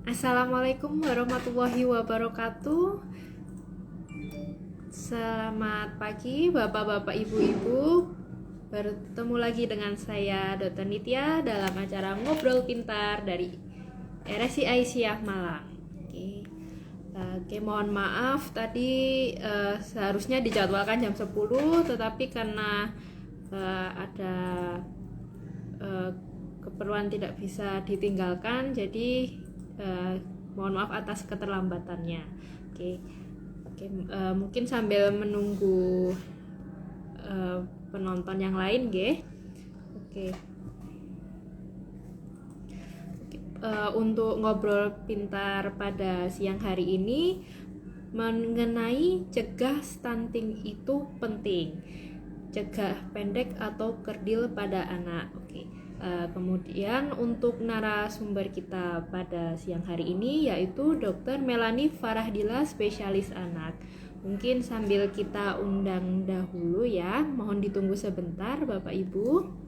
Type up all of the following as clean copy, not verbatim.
Assalamualaikum warahmatullahi wabarakatuh. Selamat pagi Bapak-bapak, Ibu-ibu. Bertemu lagi dengan saya Dr. Nitya dalam acara Ngobrol Pintar dari RSI Aisyah Malang. Oke, mohon maaf tadi seharusnya dijadwalkan jam 10, tetapi karena ada eh, keperluan tidak bisa ditinggalkan, jadi eh, mohon maaf atas keterlambatannya. Oke, oke, mungkin sambil menunggu eh, penonton yang lain, G. Oke, untuk ngobrol pintar pada siang hari ini mengenai cegah stunting itu penting. Cegah pendek atau kerdil pada anak. Oke. Kemudian untuk narasumber kita pada siang hari ini yaitu Dr. Melanie Farahdila, spesialis anak. Mungkin sambil kita undang dahulu ya, mohon ditunggu sebentar Bapak Ibu.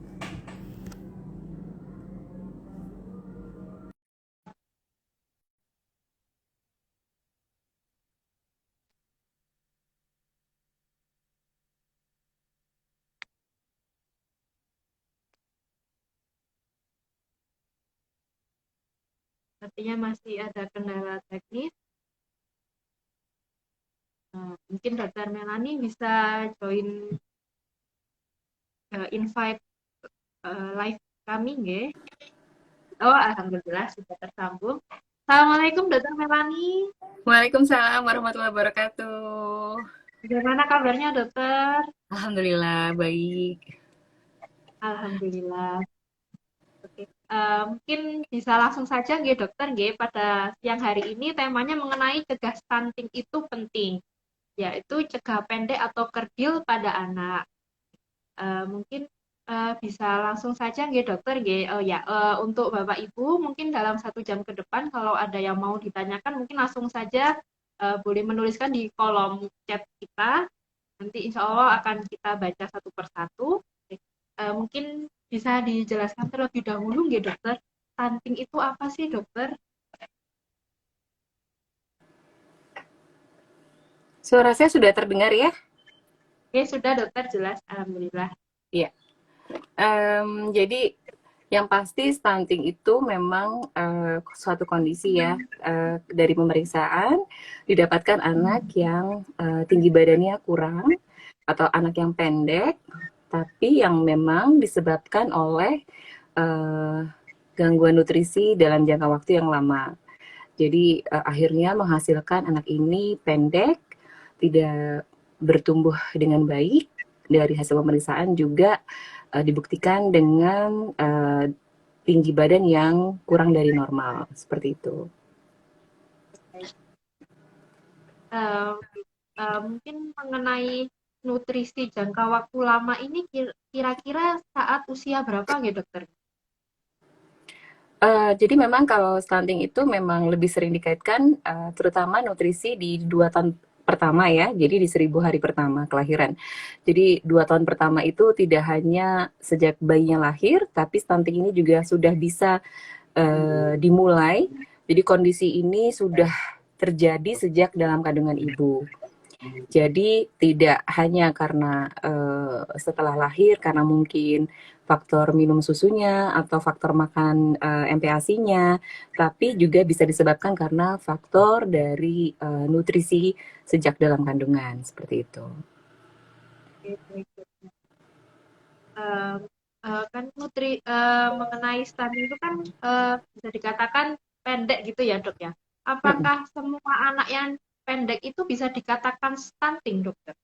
Artinya masih ada kendala teknis. Mungkin Dr. Melanie bisa join invite live kami, nggih. Oh, alhamdulillah sudah tersambung. Assalamualaikum, Dr. Melanie. Waalaikumsalam warahmatullahi wabarakatuh. Bagaimana kabarnya, dokter? Alhamdulillah baik. Alhamdulillah. Oke. Mungkin bisa langsung saja, nggih, dokter, nggih, pada siang hari ini temanya mengenai cegah stunting itu penting, yaitu cegah pendek atau kerdil pada anak. Mungkin bisa langsung saja, nggih, dokter, nggih. Oh ya, untuk Bapak Ibu, mungkin dalam 1 jam ke depan, kalau ada yang mau ditanyakan, mungkin langsung saja boleh menuliskan di kolom chat kita. Nanti insya Allah akan kita baca satu persatu. Mungkin bisa dijelaskan terlebih dahulu nggih, dokter, stunting itu apa sih, dokter? Suara saya sudah terdengar ya? Oke, sudah dokter, jelas. Alhamdulillah. Iya. Jadi yang pasti stunting itu memang suatu kondisi ya, dari pemeriksaan didapatkan anak yang tinggi badannya kurang atau anak yang pendek, tapi yang memang disebabkan oleh eh, gangguan nutrisi dalam jangka waktu yang lama. Jadi akhirnya menghasilkan anak ini pendek, tidak bertumbuh dengan baik. Dari hasil pemeriksaan juga dibuktikan dengan tinggi badan yang kurang dari normal, seperti itu. Eh, Mungkin mengenai nutrisi jangka waktu lama ini kira-kira saat usia berapa nggih, dokter? Jadi memang kalau stunting itu memang lebih sering dikaitkan terutama nutrisi di 2 tahun pertama ya, jadi di 1.000 hari pertama kelahiran. Jadi 2 tahun pertama itu tidak hanya sejak bayinya lahir, tapi stunting ini juga sudah bisa dimulai. Jadi kondisi ini sudah terjadi sejak dalam kandungan ibu. Jadi tidak hanya karena setelah lahir, karena mungkin faktor minum susunya atau faktor makan MPASI-nya, tapi juga bisa disebabkan karena faktor dari nutrisi sejak dalam kandungan, seperti itu. Eh, kan mengenai stunting itu kan bisa dikatakan pendek gitu ya, dok ya. Apakah semua anak yang pendek itu bisa dikatakan stunting, dokter?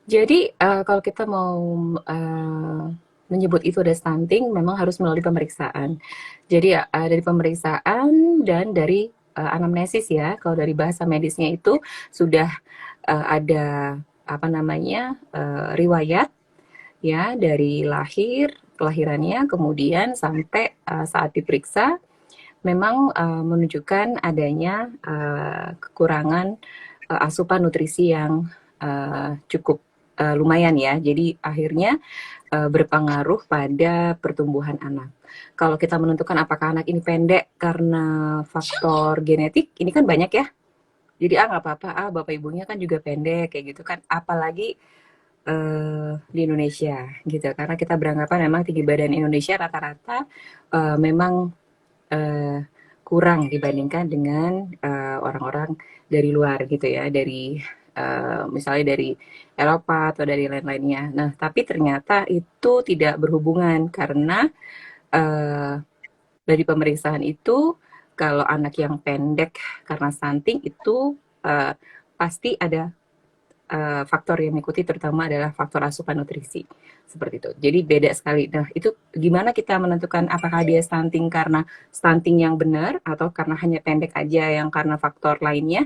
Jadi kalau kita mau uh, menyebut itu ada stunting, memang harus melalui pemeriksaan. Jadi dari pemeriksaan dan dari anamnesis ya. Kalau dari bahasa medisnya itu sudah ada apa namanya riwayat ya dari lahir kelahirannya, kemudian sampai saat diperiksa memang menunjukkan adanya kekurangan asupan nutrisi yang cukup lumayan ya. Jadi akhirnya berpengaruh pada pertumbuhan anak. Kalau kita menentukan apakah anak ini pendek karena faktor genetik, ini kan banyak ya. Jadi nggak apa-apa, bapak ibunya kan juga pendek kayak gitu kan. Apalagi di Indonesia gitu, karena kita beranggapan memang tinggi badan Indonesia rata-rata memang uh, kurang dibandingkan dengan orang-orang dari luar gitu ya, dari misalnya dari Eropa atau dari lain-lainnya. Nah, tapi ternyata itu tidak berhubungan karena uh, dari pemeriksaan itu kalau anak yang pendek karena stunting itu uh, pasti ada faktor yang mengikuti, terutama adalah faktor asupan nutrisi seperti itu. Jadi beda sekali. Nah, itu gimana kita menentukan apakah dia stunting karena stunting yang benar atau karena hanya pendek aja yang karena faktor lainnya,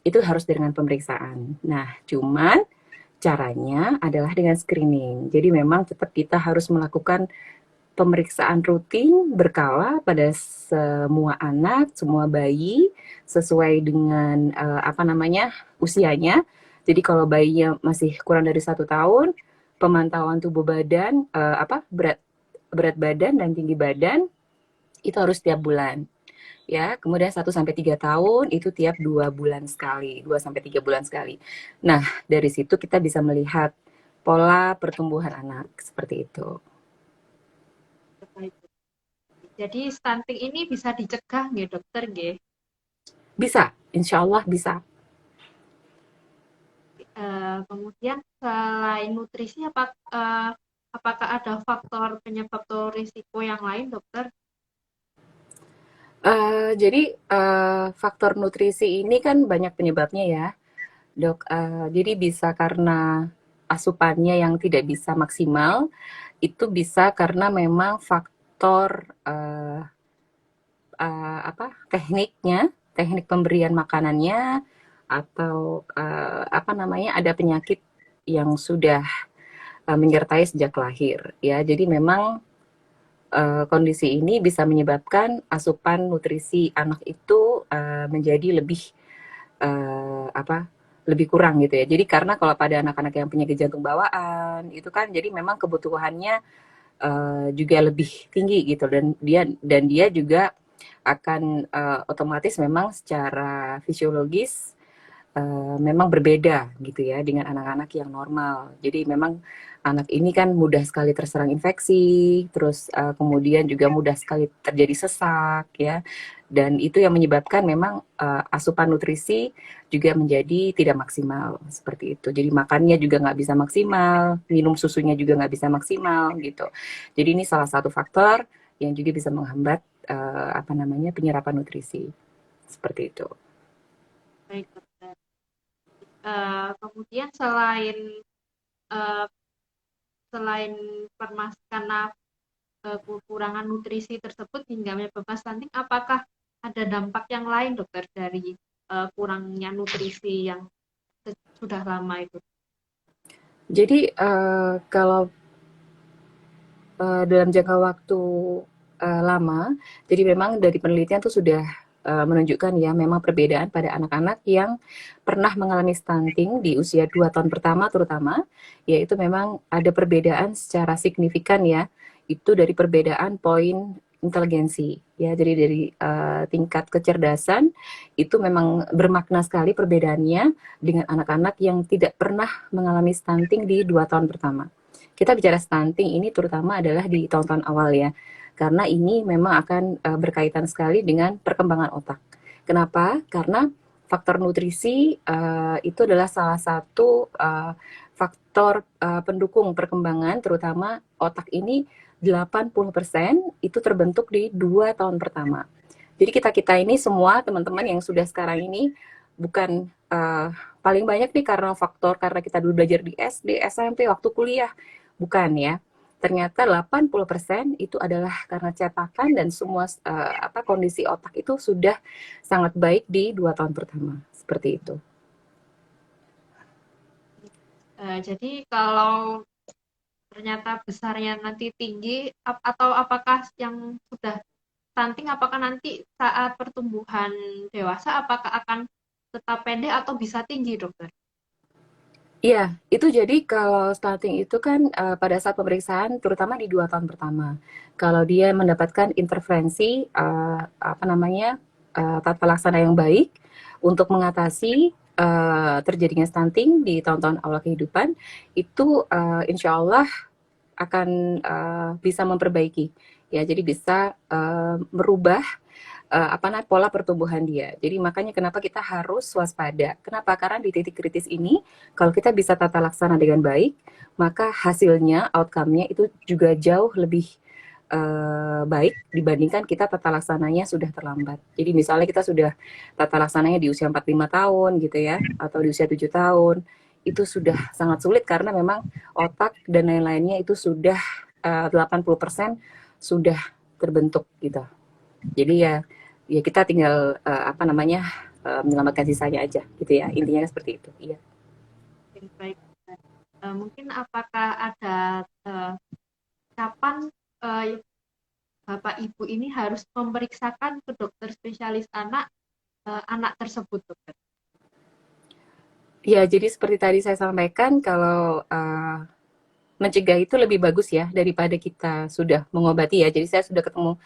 itu harus dengan pemeriksaan. Nah, cuman caranya adalah dengan screening. Jadi memang tetap kita harus melakukan pemeriksaan rutin berkala pada semua anak, semua bayi sesuai dengan apa namanya usianya. Jadi kalau bayinya masih kurang dari 1 tahun, pemantauan tubuh badan, apa berat berat badan dan tinggi badan itu harus tiap bulan. Ya, kemudian 1 sampai 3 tahun itu tiap 2 bulan sekali, 2 sampai 3 bulan sekali. Nah, dari situ kita bisa melihat pola pertumbuhan anak seperti itu. Jadi stunting ini bisa dicegah nggih dokter nggih? Bisa, insya Allah bisa. Kemudian selain nutrisi apakah ada faktor penyebab atau risiko yang lain dokter? Jadi faktor nutrisi ini kan banyak penyebabnya ya, dok. Jadi bisa karena asupannya yang tidak bisa maksimal, itu bisa karena memang faktor apa tekniknya, teknik pemberian makanannya, atau apa namanya ada penyakit yang sudah menyertai sejak lahir ya. Jadi memang kondisi ini bisa menyebabkan asupan nutrisi anak itu menjadi lebih apa lebih kurang gitu ya. Jadi karena kalau pada anak-anak yang penyakit jantung bawaan itu kan jadi memang kebutuhannya juga lebih tinggi gitu, dan dia juga akan otomatis memang secara fisiologis memang berbeda gitu ya dengan anak-anak yang normal. Jadi memang anak ini kan mudah sekali terserang infeksi, terus kemudian juga mudah sekali terjadi sesak ya. Dan itu yang menyebabkan memang asupan nutrisi juga menjadi tidak maksimal seperti itu. Jadi makannya juga nggak bisa maksimal, minum susunya juga nggak bisa maksimal gitu. Jadi ini salah satu faktor yang juga bisa menghambat apa namanya penyerapan nutrisi seperti itu. Baik dokter. Kemudian uh, selain karena kekurangan nutrisi tersebut hingga menyebabkan stunting, apakah ada dampak yang lain dokter dari kurangnya nutrisi yang sudah lama itu? Jadi kalau dalam jangka waktu lama, jadi memang dari penelitian tuh sudah menunjukkan ya memang perbedaan pada anak-anak yang pernah mengalami stunting di usia 2 tahun pertama terutama, yaitu memang ada perbedaan secara signifikan ya, itu dari perbedaan poin inteligensi ya, jadi dari tingkat kecerdasan itu memang bermakna sekali perbedaannya dengan anak-anak yang tidak pernah mengalami stunting di 2 tahun pertama. Kita bicara stunting ini terutama adalah di tahun-tahun awal ya, karena ini memang akan berkaitan sekali dengan perkembangan otak. Kenapa? Karena faktor nutrisi itu adalah salah satu faktor pendukung perkembangan, terutama otak ini 80% itu terbentuk di 2 tahun pertama. Jadi kita ini semua teman-teman yang sudah sekarang ini bukan paling banyak nih karena kita dulu belajar di SD, SMP, waktu kuliah. Bukan ya. Ternyata 80% itu adalah karena cetakan dan semua kondisi otak itu sudah sangat baik di 2 tahun pertama. Seperti itu. Jadi kalau ternyata besarnya nanti tinggi atau apakah yang sudah stunting apakah nanti saat pertumbuhan dewasa apakah akan tetap pendek atau bisa tinggi dokter? Iya, itu jadi kalau stunting itu kan pada saat pemeriksaan, terutama di 2 tahun pertama. Kalau dia mendapatkan intervensi, apa namanya, tata laksana yang baik untuk mengatasi terjadinya stunting di tahun-tahun awal kehidupan, itu insya Allah akan bisa memperbaiki. Ya, jadi bisa merubah apa namanya pola pertumbuhan dia. Jadi makanya kenapa kita harus waspada. Kenapa? Karena di titik kritis ini kalau kita bisa tata laksana dengan baik, maka hasilnya, outcome-nya itu juga jauh lebih baik dibandingkan kita tata laksananya sudah terlambat. Jadi misalnya kita sudah tata laksananya di usia 45 tahun gitu ya, atau di usia 7 tahun, itu sudah sangat sulit karena memang otak dan lain-lainnya itu sudah 80% sudah terbentuk gitu. Jadi ya ya kita tinggal apa namanya menyelamatkan sisanya aja gitu ya, intinya seperti itu. Iya. Oke, baik. Mungkin apakah ada kapan uh, Bapak Ibu ini harus memeriksakan ke dokter spesialis anak anak tersebut, dokter? Ya, jadi seperti tadi saya sampaikan kalau mencegah itu lebih bagus ya daripada kita sudah mengobati ya. Jadi saya sudah ketemu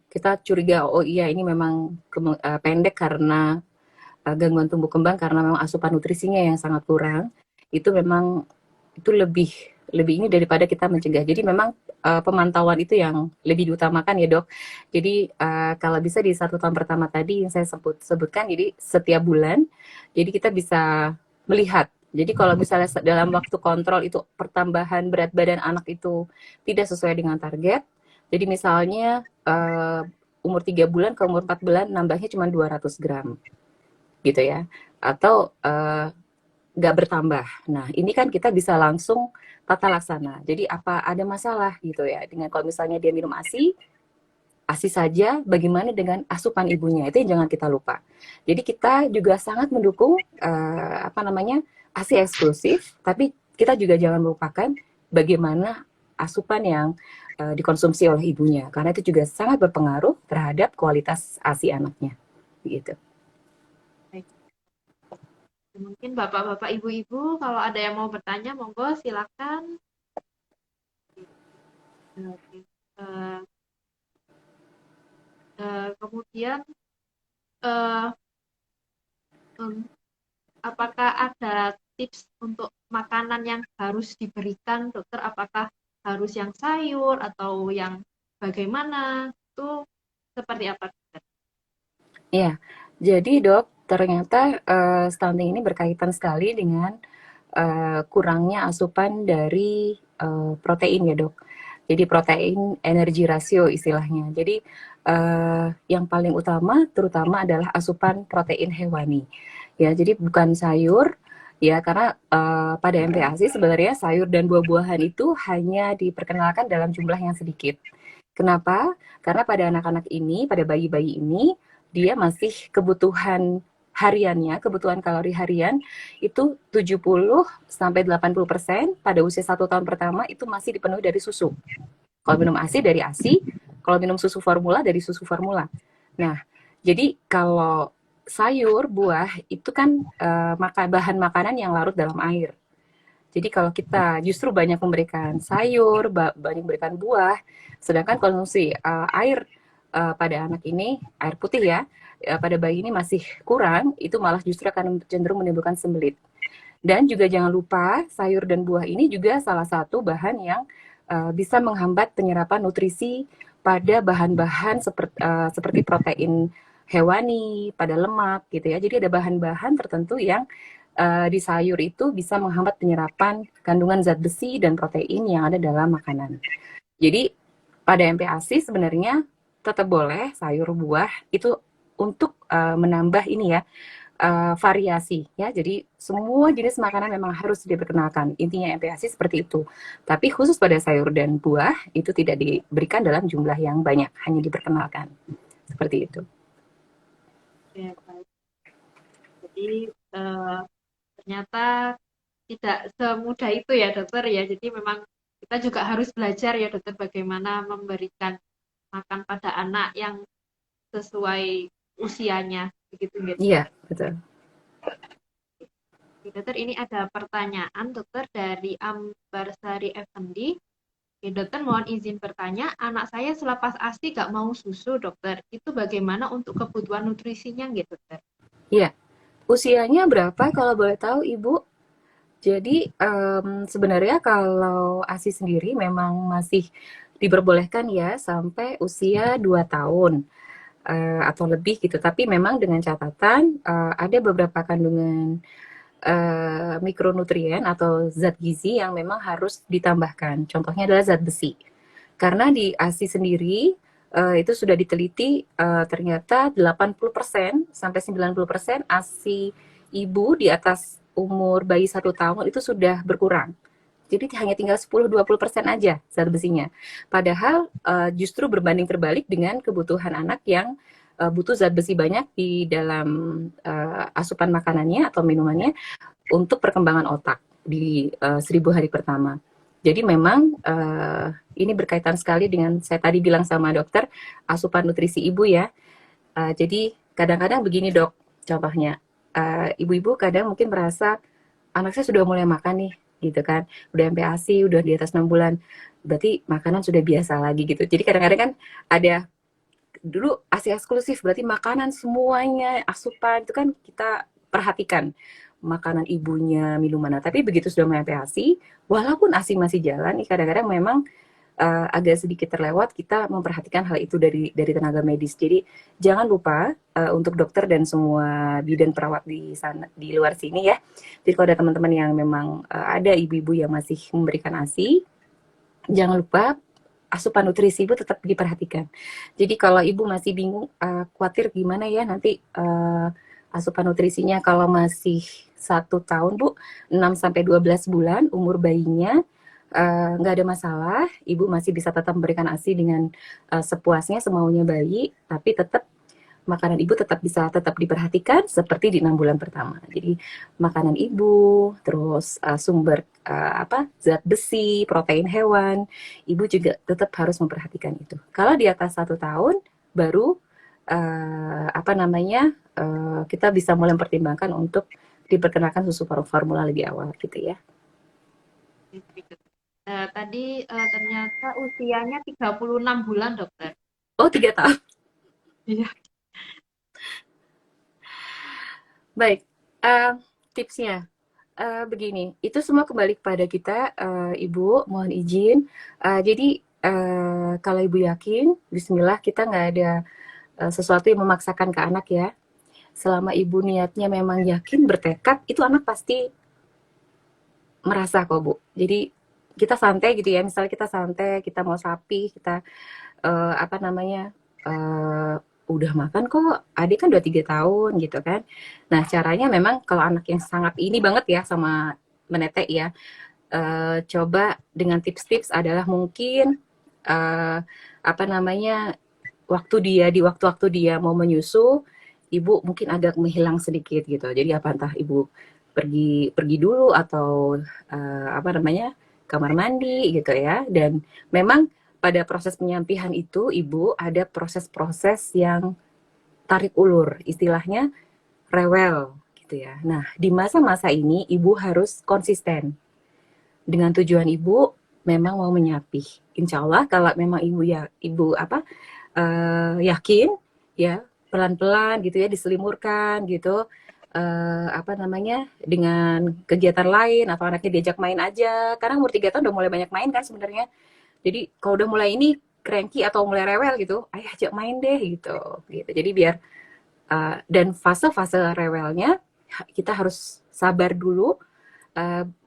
kita curiga oh iya ini memang pendek karena gangguan tumbuh kembang karena memang asupan nutrisinya yang sangat kurang. Itu memang itu lebih lebih ini daripada kita mencegah. Jadi memang pemantauan itu yang lebih diutamakan ya dok. Jadi kalau bisa di 1 tahun pertama tadi yang saya sebutkan, jadi setiap bulan, jadi kita bisa melihat. Jadi kalau misalnya dalam waktu kontrol itu pertambahan berat badan anak itu tidak sesuai dengan target, jadi misalnya umur 3 bulan ke umur 4 bulan nambahnya cuma 200 gram gitu ya. Atau nggak bertambah. Nah, ini kan kita bisa langsung tata laksana. Jadi apa ada masalah gitu ya dengan kalau misalnya dia minum ASI, ASI saja, bagaimana dengan asupan ibunya itu yang jangan kita lupa. Jadi kita juga sangat mendukung apa namanya ASI eksklusif, tapi kita juga jangan melupakan bagaimana asupan yang dikonsumsi oleh ibunya, karena itu juga sangat berpengaruh terhadap kualitas ASI anaknya. Gitu. Baik. Mungkin Bapak-bapak, Ibu-ibu, kalau ada yang mau bertanya, monggo silakan. Oke. Uh, kemudian, uh, um, apakah ada tips untuk makanan yang harus diberikan, dokter? Apakah harus yang sayur atau yang bagaimana? Itu seperti apa, dokter? Iya, jadi dok, ternyata stunting ini berkaitan sekali dengan kurangnya asupan dari protein ya dok. Jadi protein energi rasio istilahnya. Jadi yang paling utama terutama adalah asupan protein hewani. Ya, jadi bukan sayur ya karena pada MPASI sebenarnya sayur dan buah-buahan itu hanya diperkenalkan dalam jumlah yang sedikit. Kenapa? Karena pada anak-anak ini, pada bayi-bayi ini, dia masih kebutuhan hariannya, kebutuhan kalori harian itu 70 sampai 80% pada usia 1 tahun pertama itu masih dipenuhi dari susu. Kalau minum ASI dari ASI, kalau minum susu formula dari susu formula. Nah, jadi kalau sayur, buah itu kan bahan makanan yang larut dalam air. Jadi kalau kita justru banyak memberikan sayur, banyak memberikan buah, sedangkan konsumsi air pada anak ini, air putih ya, pada bayi ini masih kurang, itu malah justru akan cenderung menimbulkan sembelit. Dan juga jangan lupa sayur dan buah ini juga salah satu bahan yang bisa menghambat penyerapan nutrisi pada bahan-bahan seperti protein hewani, pada lemak gitu ya. Jadi ada bahan-bahan tertentu yang di sayur itu bisa menghambat penyerapan kandungan zat besi dan protein yang ada dalam makanan. Jadi pada MPASI sebenarnya tetap boleh sayur buah itu untuk menambah ini ya variasi ya. Jadi semua jenis makanan memang harus diperkenalkan. Intinya MPASI seperti itu. Tapi khusus pada sayur dan buah itu tidak diberikan dalam jumlah yang banyak, hanya diperkenalkan. Seperti itu. Ya, baik. Jadi ternyata tidak semudah itu ya dokter ya. Jadi memang kita juga harus belajar ya dokter bagaimana memberikan makan pada anak yang sesuai usianya begitu ya. Iya, betul. Dokter, ini ada pertanyaan dokter dari Ambarsari Effendi. Oke, dokter mohon izin bertanya, anak saya selepas ASI gak mau susu dokter, itu bagaimana untuk kebutuhan nutrisinya gitu dokter? Iya, usianya berapa kalau boleh tahu Ibu? Jadi sebenarnya kalau ASI sendiri memang masih diperbolehkan ya sampai usia 2 tahun atau lebih gitu. Tapi memang dengan catatan ada beberapa kandungan mikronutrien atau zat gizi yang memang harus ditambahkan. Contohnya adalah zat besi. Karena di ASI sendiri itu sudah diteliti ternyata 80% sampai 90% ASI ibu di atas umur bayi 1 tahun itu sudah berkurang. Jadi hanya tinggal 10-20% aja zat besinya. Padahal justru berbanding terbalik dengan kebutuhan anak yang butuh zat besi banyak di dalam asupan makanannya atau minumannya untuk perkembangan otak di 1000 hari pertama. Jadi memang ini berkaitan sekali dengan saya tadi bilang sama dokter asupan nutrisi ibu ya. Jadi kadang-kadang begini dok, contohnya ibu-ibu kadang mungkin merasa anak saya sudah mulai makan nih, gitu kan, udah MPASI, udah di atas 6 bulan, berarti makanan sudah biasa lagi gitu. Jadi kadang-kadang kan ada dulu ASI eksklusif, berarti makanan semuanya asupan itu kan kita perhatikan makanan ibunya, minuman. Tapi begitu sudah mulai ASI, walaupun ASI masih jalan, kadang-kadang memang agak sedikit terlewat kita memperhatikan hal itu dari tenaga medis. Jadi jangan lupa untuk dokter dan semua bidan perawat di sana di luar sini ya. Jadi kalau ada teman-teman yang memang ada ibu-ibu yang masih memberikan ASI, jangan lupa asupan nutrisi ibu tetap diperhatikan. Jadi kalau ibu masih bingung, khawatir gimana ya nanti asupan nutrisinya kalau masih 1 tahun bu, 6 sampai 12 bulan umur bayinya, nggak ada masalah, ibu masih bisa tetap memberikan ASI dengan sepuasnya, semaunya bayi, tapi tetap makanan ibu tetap diperhatikan seperti di 6 bulan pertama. Jadi makanan ibu, terus sumber zat besi, protein hewan, ibu juga tetap harus memperhatikan itu. Kalau di atas 1 tahun, baru kita bisa mulai mempertimbangkan untuk diperkenalkan susu formula lebih awal gitu ya. Tadi ternyata usianya 36 bulan dokter. Oh 3 tahun. Iya. Baik, tipsnya begini, itu semua kembali kepada kita, Ibu, mohon izin. Jadi kalau Ibu yakin, Bismillah kita nggak ada sesuatu yang memaksakan ke anak ya. Selama Ibu niatnya memang yakin, bertekad, itu anak pasti merasa kok Bu. Jadi kita santai gitu ya, misalnya kita santai, kita mau sapi, kita uh, apa namanya uh, udah makan kok, adik kan udah 3 tahun gitu kan. Nah caranya memang kalau anak yang sangat ini banget ya sama menetek ya, coba dengan tips-tips adalah mungkin uh, apa namanya waktu-waktu dia mau menyusu, ibu mungkin agak menghilang sedikit gitu. Jadi apa entah ibu pergi pergi dulu atau kamar mandi gitu ya. Dan memang pada proses penyampihan itu ibu ada proses-proses yang tarik ulur, istilahnya rewel gitu ya. Nah, di masa-masa ini ibu harus konsisten dengan tujuan ibu memang mau menyapih. Insya Allah kalau memang yakin ya pelan-pelan gitu ya diselimurkan gitu dengan kegiatan lain atau anaknya diajak main aja karena umur 3 tahun udah mulai banyak main kan sebenarnya. Jadi kalau udah mulai ini cranky atau mulai rewel gitu, ayah ajak main deh gitu. Jadi biar dan fase-fase rewelnya kita harus sabar dulu,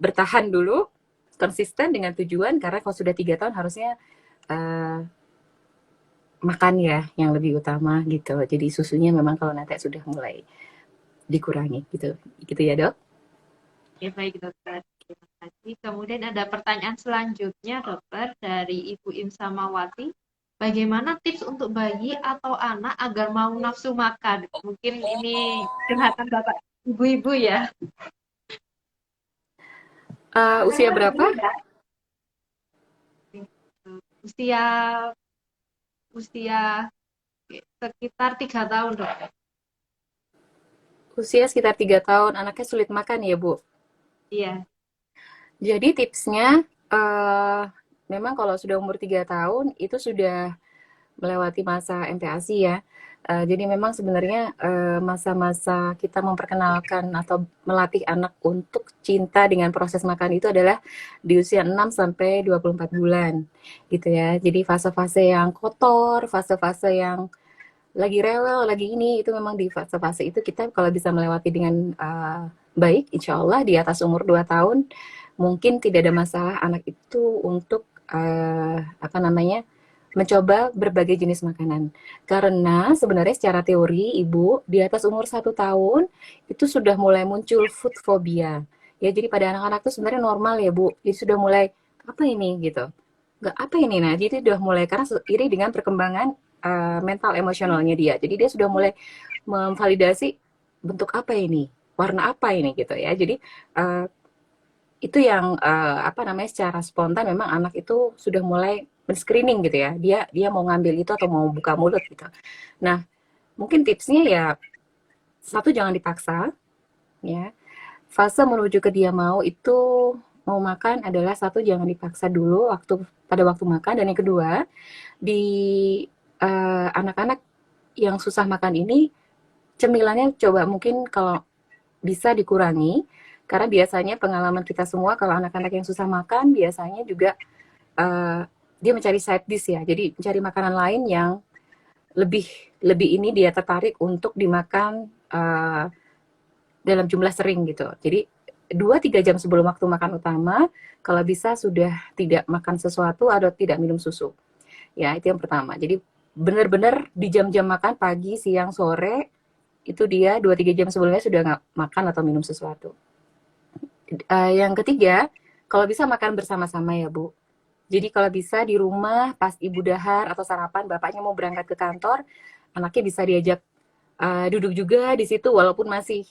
bertahan dulu, konsisten dengan tujuan karena kalau sudah 3 tahun harusnya makan ya yang lebih utama gitu. Jadi susunya memang kalau nanti sudah mulai dikurangi gitu ya dok. Oke, baik dokter. Terima kasih. Kemudian ada pertanyaan selanjutnya dokter dari Ibu Imsamawati. Bagaimana tips untuk bayi atau anak agar mau nafsu makan? Mungkin ini curhatan bapak ibu-ibu ya. Usia berapa? Usia usia sekitar 3 tahun dokter. Usia sekitar 3 tahun, anaknya sulit makan ya Bu? Iya. Jadi tipsnya, memang kalau sudah umur 3 tahun itu sudah melewati masa MPASI ya. Jadi memang sebenarnya masa-masa kita memperkenalkan atau melatih anak untuk cinta dengan proses makan itu adalah di usia 6 sampai 24 bulan gitu ya. Jadi fase-fase yang kotor, fase-fase yang lagi rewel, lagi ini, itu memang di fase-fase itu kita kalau bisa melewati dengan baik, insya Allah di atas umur 2 tahun mungkin tidak ada masalah anak itu untuk apa namanya, mencoba berbagai jenis makanan. Karena sebenarnya secara teori, Ibu, di atas umur 1 tahun itu sudah mulai muncul food phobia. Ya, jadi pada anak-anak itu sebenarnya normal ya, Bu. Jadi sudah mulai, apa ini gitu? Nggak apa ini, nah jadi sudah mulai, karena seiring dengan perkembangan mental emosionalnya dia. Jadi dia sudah mulai memvalidasi bentuk apa ini, warna apa ini gitu ya. Jadi uh, itu yang apa namanya, secara spontan memang anak itu sudah mulai men-screening gitu ya. Dia dia mau ngambil itu atau mau buka mulut gitu. Nah, mungkin tipsnya ya, satu, jangan dipaksa ya. Fase menuju ke dia mau itu, mau makan adalah satu, jangan dipaksa dulu pada waktu makan, dan yang kedua, di anak-anak yang susah makan ini, cemilannya coba mungkin kalau bisa dikurangi, karena biasanya pengalaman kita semua kalau anak-anak yang susah makan biasanya juga uh, dia mencari side dish ya, jadi mencari makanan lain yang lebih lebih ini dia tertarik untuk dimakan dalam jumlah sering gitu. Jadi 2-3 jam sebelum waktu makan utama, kalau bisa sudah tidak makan sesuatu atau tidak minum susu. Ya, itu yang pertama. Jadi benar-benar di jam-jam makan pagi, siang, sore, itu dia 2-3 jam sebelumnya sudah nggak makan atau minum sesuatu. Yang ketiga, kalau bisa makan bersama-sama ya Bu. Jadi kalau bisa di rumah pas ibu dahar atau sarapan, bapaknya mau berangkat ke kantor, anaknya bisa diajak duduk juga di situ, walaupun masih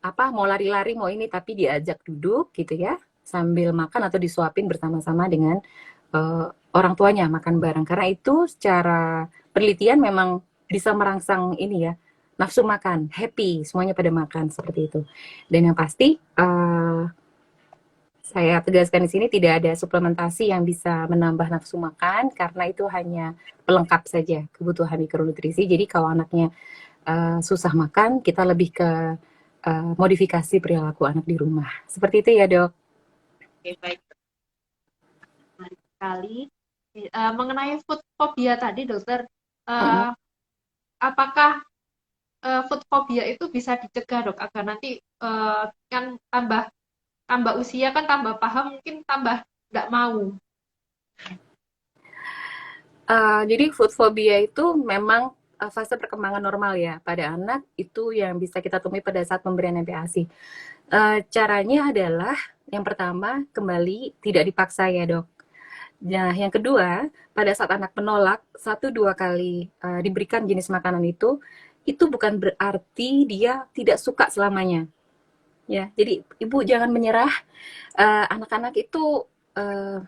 apa, mau lari-lari mau ini, tapi diajak duduk gitu ya, sambil makan atau disuapin bersama-sama dengan orang tuanya, makan bareng. Karena itu secara penelitian memang bisa merangsang ini ya, nafsu makan, happy, semuanya pada makan seperti itu. Dan yang pasti saya tegaskan di sini, tidak ada suplementasi yang bisa menambah nafsu makan, karena itu hanya pelengkap saja kebutuhan mikronutrisi. Jadi kalau anaknya susah makan, kita lebih ke modifikasi perilaku anak di rumah. Seperti itu ya, Dok. Oke, baik. Menarik sekali. Mengenai food phobia tadi, dokter, Mm-mm. uh, apakah food phobia itu bisa dicegah, dok, agar nanti kan tambah tambah usia kan tambah paham mungkin tambah nggak mau. Jadi food phobia itu memang fase perkembangan normal ya pada anak, itu yang bisa kita temui pada saat pemberian MPASI. Caranya adalah yang pertama, kembali tidak dipaksa ya dok. Nah, yang kedua, pada saat anak menolak 1-2 kali diberikan jenis makanan itu bukan berarti dia tidak suka selamanya. Ya, jadi ibu jangan menyerah. Anak-anak itu uh,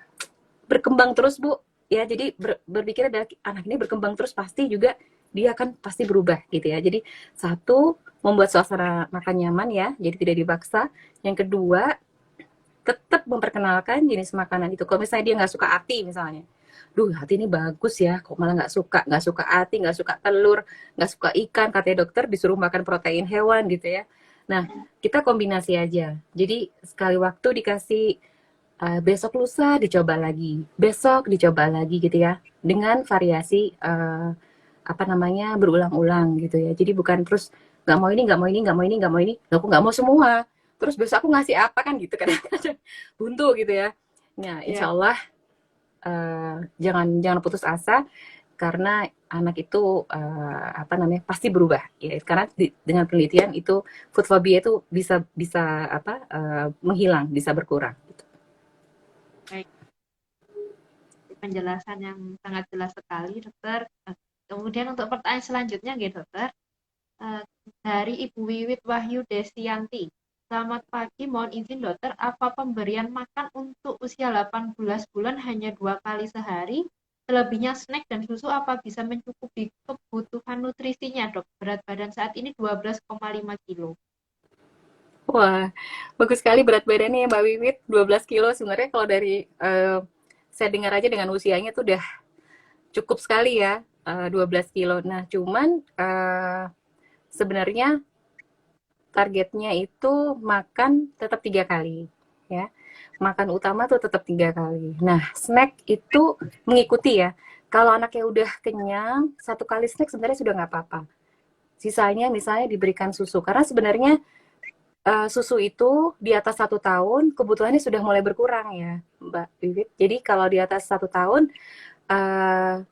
berkembang terus Bu. Ya, jadi berpikir adalah anak ini berkembang terus, pasti juga dia akan pasti berubah gitu ya. Jadi satu, membuat suasana makan nyaman ya, jadi tidak dipaksa. Yang kedua, tetap memperkenalkan jenis makanan itu. Kalau misalnya dia nggak suka ati misalnya, duh hati ini bagus ya, kok malah nggak suka ati, nggak suka telur, nggak suka ikan, katanya dokter disuruh makan protein hewan gitu ya. Nah, kita kombinasi aja. Jadi sekali waktu dikasih, besok lusa dicoba lagi, besok dicoba lagi gitu ya, dengan variasi apa namanya, berulang-ulang gitu ya. Jadi bukan terus nggak mau ini, nggak mau ini, nggak mau ini, nggak mau ini, aku nggak mau semua. Terus besok aku ngasih apa kan gitu kan, buntu gitu ya. Nah, insya Ya, Allah jangan jangan putus asa, karena anak itu apa namanya, pasti berubah ya, karena dengan penelitian itu food phobia itu bisa bisa apa menghilang, bisa berkurang gitu. baik. Penjelasan yang sangat jelas sekali, dokter. Kemudian untuk pertanyaan selanjutnya, gitu, dokter. Eh, dari Ibu Wiwit Wahyu Desianti. Selamat pagi, mohon izin dokter, apa pemberian makan untuk usia 18 bulan hanya 2 kali sehari? Selebihnya snack dan susu apa bisa mencukupi kebutuhan nutrisinya, dok? Berat badan saat ini 12,5 kilo. Wah, bagus sekali berat badannya ya Mbak Wiwit, 12 kilo sebenarnya kalau dari saya dengar aja dengan usianya tuh udah cukup sekali ya, 12 kilo. Nah, cuman sebenarnya targetnya itu makan tetap 3 kali, ya. Makan utama tuh tetap 3 kali. Nah, snack itu mengikuti ya. Kalau anaknya udah kenyang, 1 kali snack sebenarnya sudah nggak apa-apa. Sisanya misalnya diberikan susu. Karena sebenarnya susu itu di atas 1 tahun kebutuhannya sudah mulai berkurang ya, Mbak Wiwit. Jadi kalau di atas 1 tahun uh,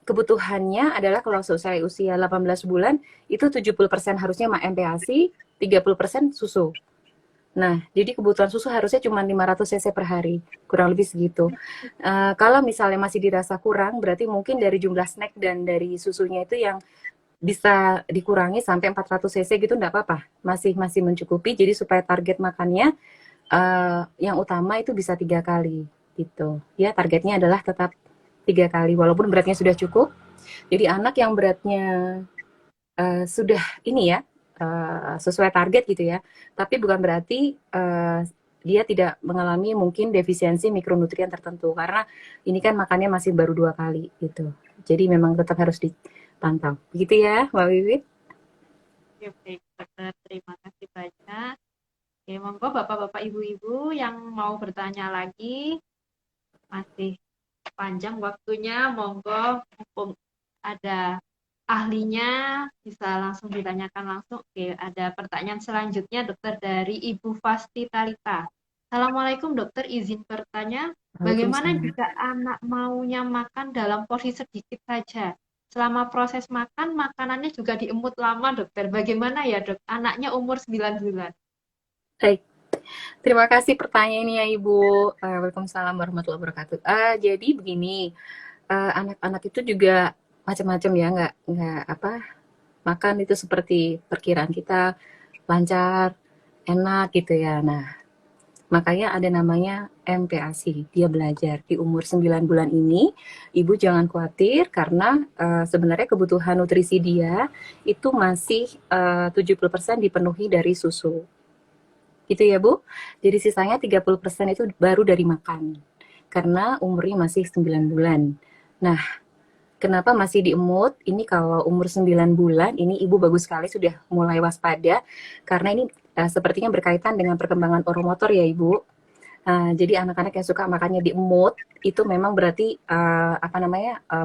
kebutuhannya adalah kalau selesai usia 18 bulan itu 70% harusnya MPASI, 30% susu. Nah, jadi kebutuhan susu harusnya cuma 500 cc per hari, kurang lebih segitu. Kalau misalnya masih dirasa kurang, berarti mungkin dari jumlah snack dan dari susunya itu yang bisa dikurangi sampai 400 cc gitu enggak apa-apa, masih masih mencukupi. Jadi supaya target makannya yang utama itu bisa 3 kali gitu. Ya targetnya adalah tetap 3 kali walaupun beratnya sudah cukup. Jadi anak yang beratnya sudah ini ya sesuai target gitu ya, tapi bukan berarti dia tidak mengalami mungkin defisiensi mikronutrien tertentu karena ini kan makannya masih baru 2 kali gitu. Jadi memang tetap harus dipantau. Begitu ya, Mbak Wiwit. Oke, baik, dokter. Terima kasih banyak. Oke, monggo Bapak-Bapak Ibu-Ibu yang mau bertanya lagi, masih panjang waktunya, monggo mumpung ada ahlinya bisa langsung ditanyakan langsung. Oke, ada pertanyaan selanjutnya dokter dari Ibu Fasti Talita. Assalamualaikum dokter, izin bertanya, bagaimana Waalaikumsalam. jika anak maunya makan dalam porsi sedikit saja? Selama proses makan, makanannya juga diemut lama dokter. Bagaimana ya dok? Anaknya umur 9 bulan. Baik, terima kasih pertanyaannya Ibu. Waalaikumsalam warahmatullahi wabarakatuh. Jadi begini, anak-anak itu juga macam-macam ya, nggak apa makan itu seperti perkiraan kita lancar, enak gitu ya. Nah, makanya ada namanya MPASI. Dia belajar di umur 9 bulan ini. Ibu jangan khawatir karena sebenarnya kebutuhan nutrisi dia itu masih 70% dipenuhi dari susu. Gitu ya, Bu. Jadi sisanya 30% itu baru dari makan. Karena umurnya masih 9 bulan. Nah, kenapa masih diemut? Ini kalau umur 9 bulan, ini ibu bagus sekali sudah mulai waspada. Karena ini sepertinya berkaitan dengan perkembangan oromotor ya ibu. Jadi anak-anak yang suka makannya diemut, itu memang berarti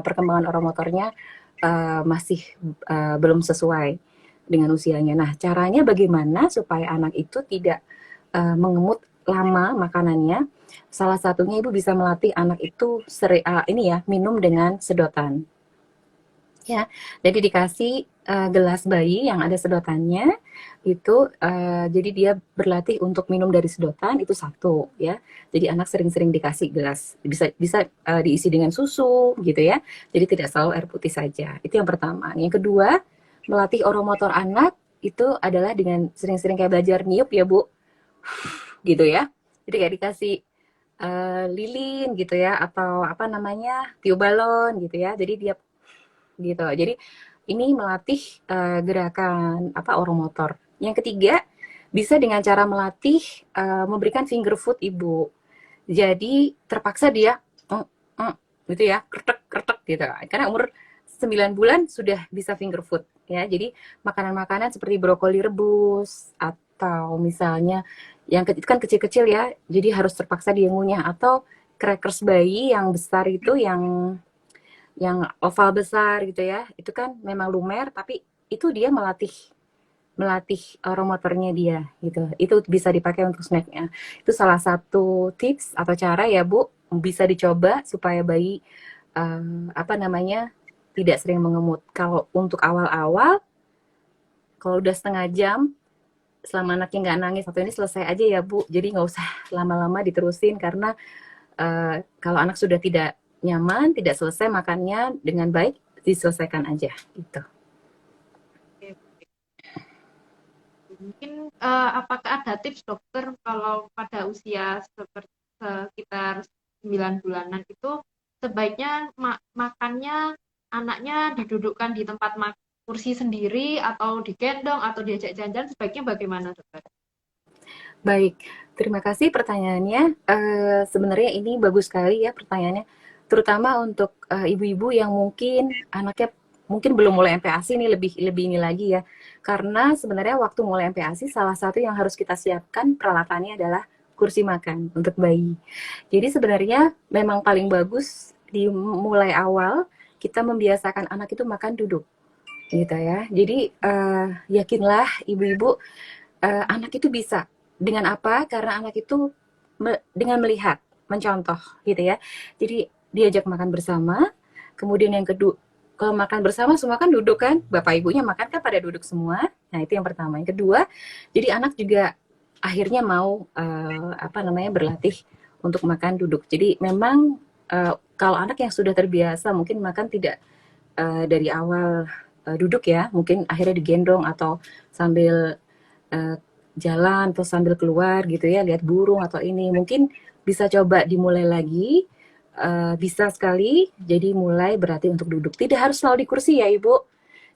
perkembangan oromotornya masih belum sesuai dengan usianya. Nah, caranya bagaimana supaya anak itu tidak mengemut lama makanannya? Salah satunya ibu bisa melatih anak itu minum dengan sedotan. Ya, jadi dikasih gelas bayi yang ada sedotannya itu, jadi dia berlatih untuk minum dari sedotan itu satu ya. Jadi anak sering-sering dikasih gelas, bisa bisa diisi dengan susu gitu ya. Jadi tidak selalu air putih saja. Itu yang pertama. Yang kedua, melatih oromotor anak itu adalah dengan sering-sering kayak belajar niup ya Bu, gitu ya. Jadi kayak dikasih lilin gitu ya atau apa namanya tiup balon gitu ya. Jadi dia gitu. Jadi ini melatih gerakan oromotor. Yang ketiga, bisa dengan cara melatih memberikan finger food ibu. Jadi terpaksa dia gitu ya, kretek-kretek gitu. Karena umur 9 bulan sudah bisa finger food ya. Jadi makanan-makanan seperti brokoli rebus atau misalnya yang itu kan kecil-kecil ya. Jadi harus terpaksa dia ngunyah atau crackers bayi yang besar itu yang oval besar gitu ya, itu kan memang lumer, tapi itu dia melatih melatih oromotornya dia gitu. Itu bisa dipakai untuk snacknya. Itu salah satu tips atau cara ya Bu, bisa dicoba supaya bayi tidak sering mengemut. Kalau untuk awal-awal, kalau udah setengah jam, selama anaknya nggak nangis atau ini selesai aja ya Bu. Jadi nggak usah lama-lama diterusin karena kalau anak sudah tidak nyaman, tidak selesai makannya dengan baik, diselesaikan aja gitu. Mungkin apakah ada tips dokter kalau pada usia seperti sekitar 9 bulanan itu sebaiknya makannya anaknya didudukkan di tempat kursi sendiri atau digendong atau diajak jalan-jalan, sebaiknya bagaimana dokter? Baik, terima kasih pertanyaannya. Sebenarnya ini bagus sekali ya pertanyaannya, terutama untuk ibu-ibu yang mungkin anaknya mungkin belum mulai MPASI ini lebih lebih ini lagi ya. Karena sebenarnya waktu mulai MPASI salah satu yang harus kita siapkan peralatannya adalah kursi makan untuk bayi. Jadi sebenarnya memang paling bagus di mulai awal kita membiasakan anak itu makan duduk gitu ya. Jadi yakinlah ibu-ibu anak itu bisa dengan apa? Karena anak itu dengan melihat, mencontoh gitu ya. Jadi diajak makan bersama. Kemudian yang kedua, kalau makan bersama semua kan duduk kan, bapak ibunya makan kan pada duduk semua. Nah itu yang pertama. Yang kedua, jadi anak juga akhirnya mau apa namanya berlatih untuk makan duduk. Jadi memang kalau anak yang sudah terbiasa mungkin makan tidak dari awal duduk ya, mungkin akhirnya digendong atau sambil uh, jalan atau sambil keluar gitu ya, lihat burung atau ini, mungkin bisa coba dimulai lagi. Bisa sekali, jadi mulai berarti untuk duduk. Tidak harus selalu di kursi ya Ibu.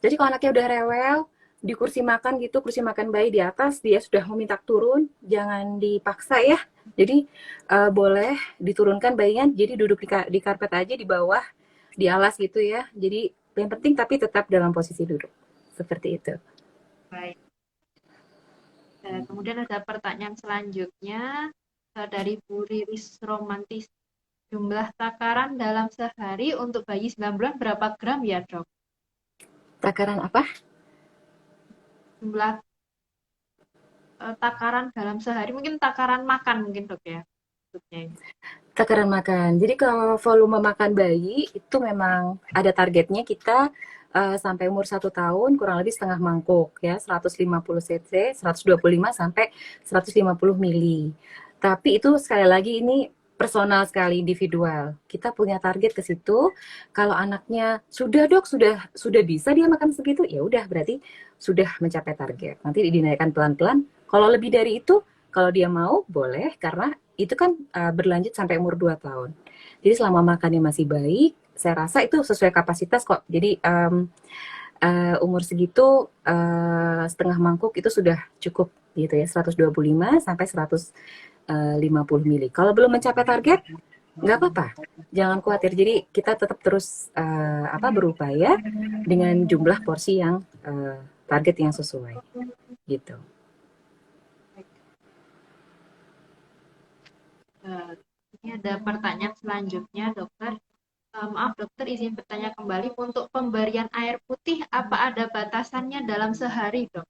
Jadi kalau anaknya udah rewel, di kursi makan gitu, kursi makan bayi di atas, dia sudah meminta turun, jangan dipaksa ya. Jadi boleh diturunkan bayinya, jadi duduk di karpet aja di bawah, di alas gitu ya. Jadi yang penting tapi tetap dalam posisi duduk. Seperti itu. Baik. Kemudian ada pertanyaan selanjutnya dari Bu Riris Romantis. Jumlah takaran dalam sehari untuk bayi 9 bulan berapa gram ya, Dok? Takaran apa? Jumlah takaran dalam sehari, mungkin takaran makan mungkin, Dok ya. Maksudnya ini. Takaran makan. Jadi kalau volume makan bayi itu memang ada targetnya kita sampai umur 1 tahun kurang lebih setengah mangkuk ya, 150 cc, 125 sampai 150 mili. Tapi itu sekali lagi ini personal sekali, individual. Kita punya target ke situ. Kalau anaknya sudah dok, sudah bisa dia makan segitu, ya udah berarti sudah mencapai target. Nanti dinaikkan pelan-pelan. Kalau lebih dari itu, kalau dia mau boleh karena itu kan berlanjut sampai umur 2 tahun. Jadi selama makannya masih baik, saya rasa itu sesuai kapasitas kok. Jadi umur segitu setengah mangkuk itu sudah cukup gitu ya, 125 sampai 150 mili. Kalau belum mencapai target, nggak apa-apa, jangan khawatir. Jadi kita tetap terus berupaya dengan jumlah porsi yang target yang sesuai gitu. Ini ada pertanyaan selanjutnya, dokter. Maaf dokter, izin bertanya kembali. Untuk pemberian air putih, apa ada batasannya dalam sehari, dok?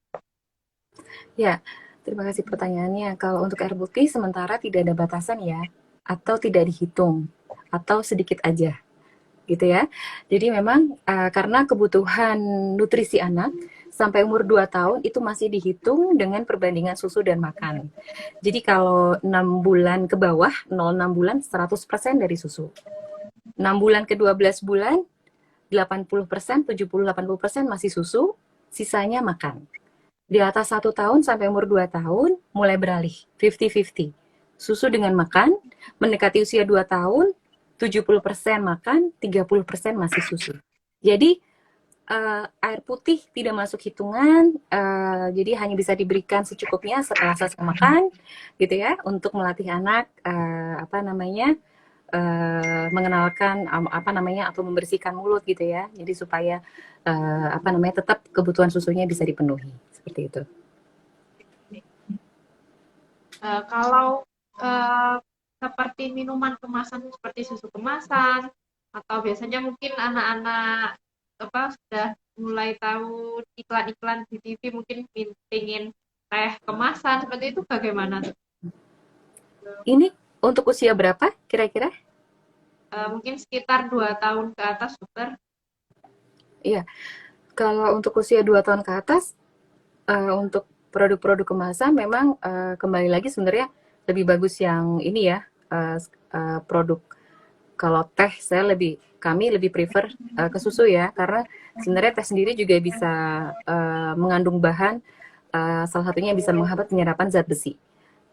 Ya, terima kasih pertanyaannya. Kalau untuk air putih sementara tidak ada batasan ya, atau tidak dihitung, atau sedikit aja, gitu ya. Jadi memang karena kebutuhan nutrisi anak sampai umur 2 tahun itu masih dihitung dengan perbandingan susu dan makan. Jadi kalau 6 bulan ke bawah, 0,6 bulan 100% dari susu. 6 bulan ke 12 bulan 80%, 70-80% masih susu, sisanya makan. Di atas 1 tahun sampai umur 2 tahun mulai beralih 50-50. Susu dengan makan, mendekati usia 2 tahun 70% makan, 30% masih susu. Jadi air putih tidak masuk hitungan, jadi hanya bisa diberikan secukupnya setelah selesai makan, gitu ya, untuk melatih anak mengenalkan atau membersihkan mulut gitu ya. Jadi supaya tetap kebutuhan susunya bisa dipenuhi seperti itu. Kalau seperti minuman kemasan seperti susu kemasan atau biasanya mungkin anak-anak sudah mulai tahu iklan-iklan di TV mungkin pingin teh kemasan seperti itu bagaimana? Ini untuk usia berapa kira-kira? Mungkin sekitar 2 tahun ke atas, dokter. Iya, kalau untuk usia 2 tahun ke atas, untuk produk-produk kemasan memang kembali lagi sebenarnya lebih bagus yang ini ya, produk. Kalau teh kami lebih prefer ke susu ya, karena sebenarnya teh sendiri juga bisa mengandung bahan salah satunya bisa menghambat penyerapan zat besi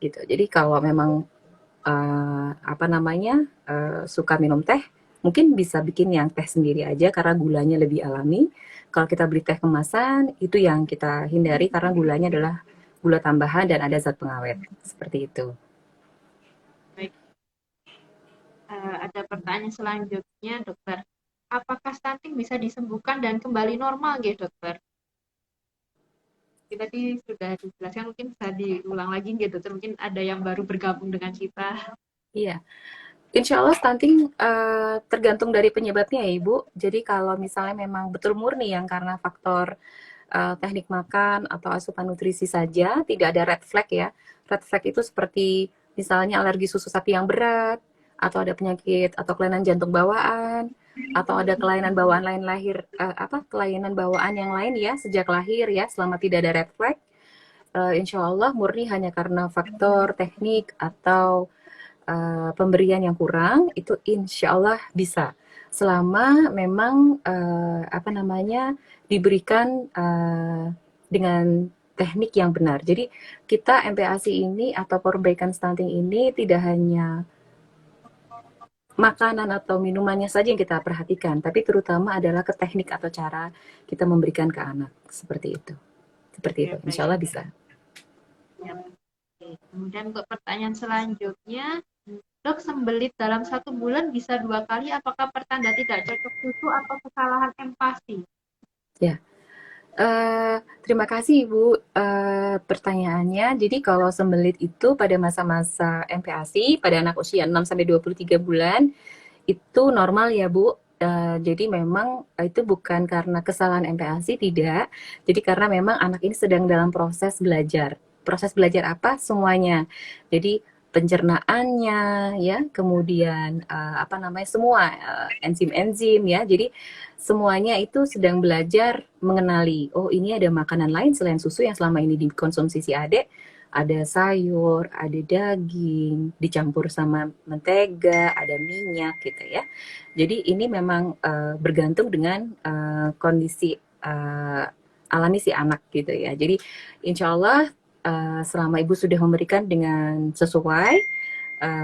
gitu. Jadi kalau memang suka minum teh, mungkin bisa bikin yang teh sendiri aja karena gulanya lebih alami. Kalau kita beli teh kemasan, itu yang kita hindari karena gulanya adalah gula tambahan dan ada zat pengawet. Seperti itu. Baik. Ada pertanyaan selanjutnya, dokter. Apakah stunting bisa disembuhkan dan kembali normal, gitu, dokter? Kita tadi sudah dijelaskan, mungkin bisa diulang lagi, gitu, dokter. Mungkin ada yang baru bergabung dengan kita. Iya. Insya Allah stunting tergantung dari penyebabnya ya Ibu. Jadi kalau misalnya memang betul murni yang karena faktor teknik makan atau asupan nutrisi saja, tidak ada red flag ya. Red flag itu seperti misalnya alergi susu sapi yang berat, atau ada penyakit atau kelainan jantung bawaan, atau ada kelainan bawaan lain lahir, kelainan bawaan yang lain ya sejak lahir ya, selama tidak ada red flag, insya Allah murni hanya karena faktor teknik atau pemberian yang kurang, itu insya Allah bisa selama memang diberikan dengan teknik yang benar. Jadi kita MPASI ini atau perbaikan stunting ini tidak hanya makanan atau minumannya saja yang kita perhatikan, tapi terutama adalah ke teknik atau cara kita memberikan ke anak seperti itu. Seperti itu, Oke, insya baik. Allah bisa. Ya. Oke. Kemudian untuk pertanyaan selanjutnya, dok, sembelit dalam 1 bulan bisa 2 kali, apakah pertanda tidak cocok susu atau kesalahan empati? Ya. Terima kasih Ibu pertanyaannya. Jadi kalau sembelit itu pada masa-masa MPASI pada anak usia 6 sampai 23 bulan itu normal ya Bu. Jadi memang itu bukan karena kesalahan MPASI, tidak. Jadi karena memang anak ini sedang dalam proses belajar. Proses belajar apa? Semuanya. Jadi pencernaannya ya, kemudian semua enzim-enzim ya. Jadi semuanya itu sedang belajar mengenali, oh ini ada makanan lain selain susu yang selama ini dikonsumsi si adik, ada sayur, ada daging, dicampur sama mentega, ada minyak gitu ya. Jadi ini memang bergantung dengan kondisi alami si anak gitu ya. Jadi insya Allah selama ibu sudah memberikan dengan sesuai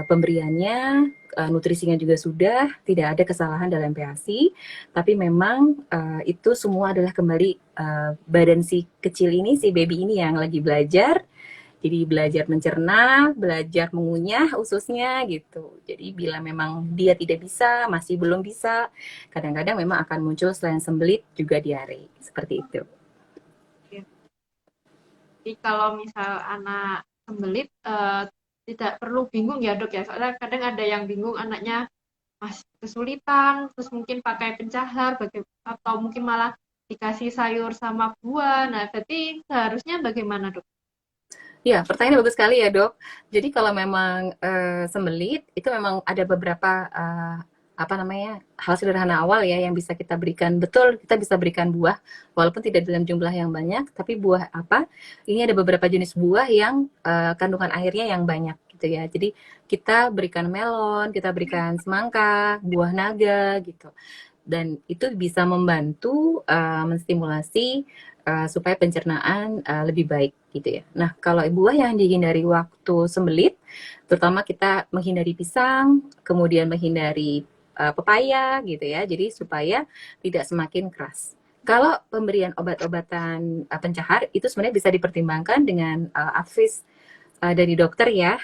pemberiannya, nutrisinya juga sudah, tidak ada kesalahan dalam PASI, tapi memang itu semua adalah kembali badan si kecil ini, si baby ini yang lagi belajar, jadi belajar mencerna, belajar mengunyah ususnya gitu. Jadi bila memang dia tidak bisa, masih belum bisa, kadang-kadang memang akan muncul selain sembelit juga diare, seperti itu. Jadi kalau misal anak sembelit, tidak perlu bingung ya dok ya, soalnya kadang ada yang bingung anaknya masih kesulitan, terus mungkin pakai pencahar, atau mungkin malah dikasih sayur sama buah. Nah, berarti seharusnya bagaimana dok? Ya, pertanyaan bagus sekali ya dok. Jadi kalau memang sembelit, itu memang ada beberapa hal sederhana awal ya yang bisa kita berikan. Betul, kita bisa berikan buah, walaupun tidak dalam jumlah yang banyak, tapi buah apa? Ini ada beberapa jenis buah yang kandungan airnya yang banyak gitu ya. Jadi kita berikan melon, kita berikan semangka, buah naga gitu. Dan itu bisa membantu menstimulasi supaya pencernaan lebih baik gitu ya. Nah, kalau buah yang dihindari waktu sembelit, terutama kita menghindari pisang, kemudian menghindari pepaya gitu ya. Jadi supaya tidak semakin keras. Kalau pemberian obat-obatan pencahar itu sebenarnya bisa dipertimbangkan dengan advice dari dokter ya,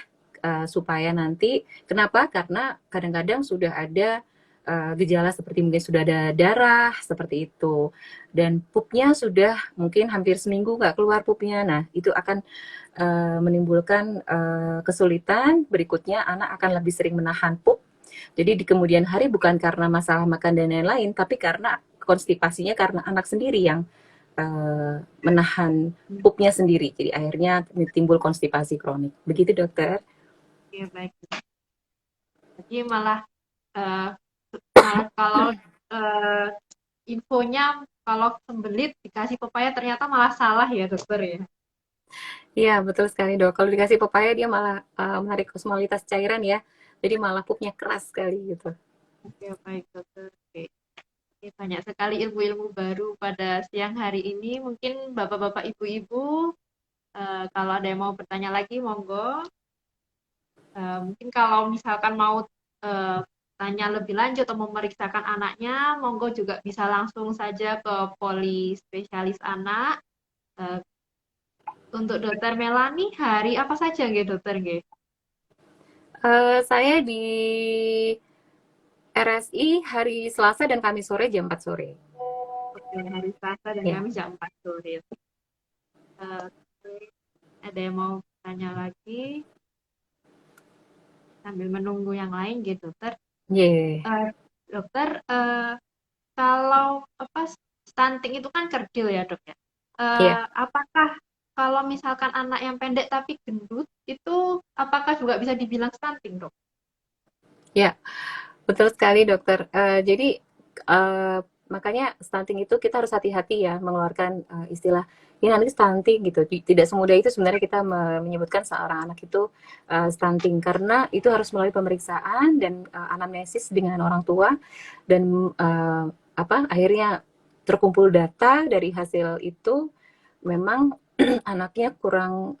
supaya nanti kenapa? Karena kadang-kadang sudah ada gejala seperti mungkin sudah ada darah seperti itu dan pupnya sudah mungkin hampir seminggu nggak keluar pupnya. Nah itu akan menimbulkan kesulitan. Berikutnya anak akan lebih sering menahan pup. Jadi di kemudian hari bukan karena masalah makan dan lain-lain, tapi karena konstipasinya karena anak sendiri yang menahan pupnya sendiri. Jadi akhirnya timbul konstipasi kronik. Begitu dokter. Oke, baik. Jadi malah uh, kalau uh, infonya kalau sembelit dikasih pepaya ternyata malah salah ya dokter ya. Iya, betul sekali dok. Kalau dikasih pepaya dia malah menarik osmolitas cairan ya. Jadi malah pupnya keras sekali gitu. Oke, baik dokter. Oke. Oke, banyak sekali ilmu-ilmu baru pada siang hari ini. Mungkin bapak-bapak, ibu-ibu, kalau ada yang mau bertanya lagi, monggo. Mungkin kalau misalkan mau tanya lebih lanjut atau memeriksakan anaknya, monggo juga bisa langsung saja ke poli spesialis anak. Eh, Untuk Dokter Melani, hari apa saja nggih dokter nggih? Saya di RSI hari Selasa dan Kamis sore jam 4 sore. Oke, hari Selasa dan Ya. Kamis jam 4 sore. Oke, ada yang mau tanya lagi sambil menunggu yang lain gitu, dokter. Yeah. Dokter, kalau apa stunting itu kan kerdil ya dok ya. Ya. Apakah kalau misalkan anak yang pendek tapi gendut itu apakah juga bisa dibilang stunting dok? Ya. Betul sekali dokter. Jadi makanya stunting itu kita harus hati-hati ya mengeluarkan istilah ini nanti stunting gitu. Tidak semudah itu sebenarnya kita menyebutkan seorang anak itu stunting karena itu harus melalui pemeriksaan dan anamnesis dengan orang tua dan akhirnya terkumpul data dari hasil itu memang anaknya kurang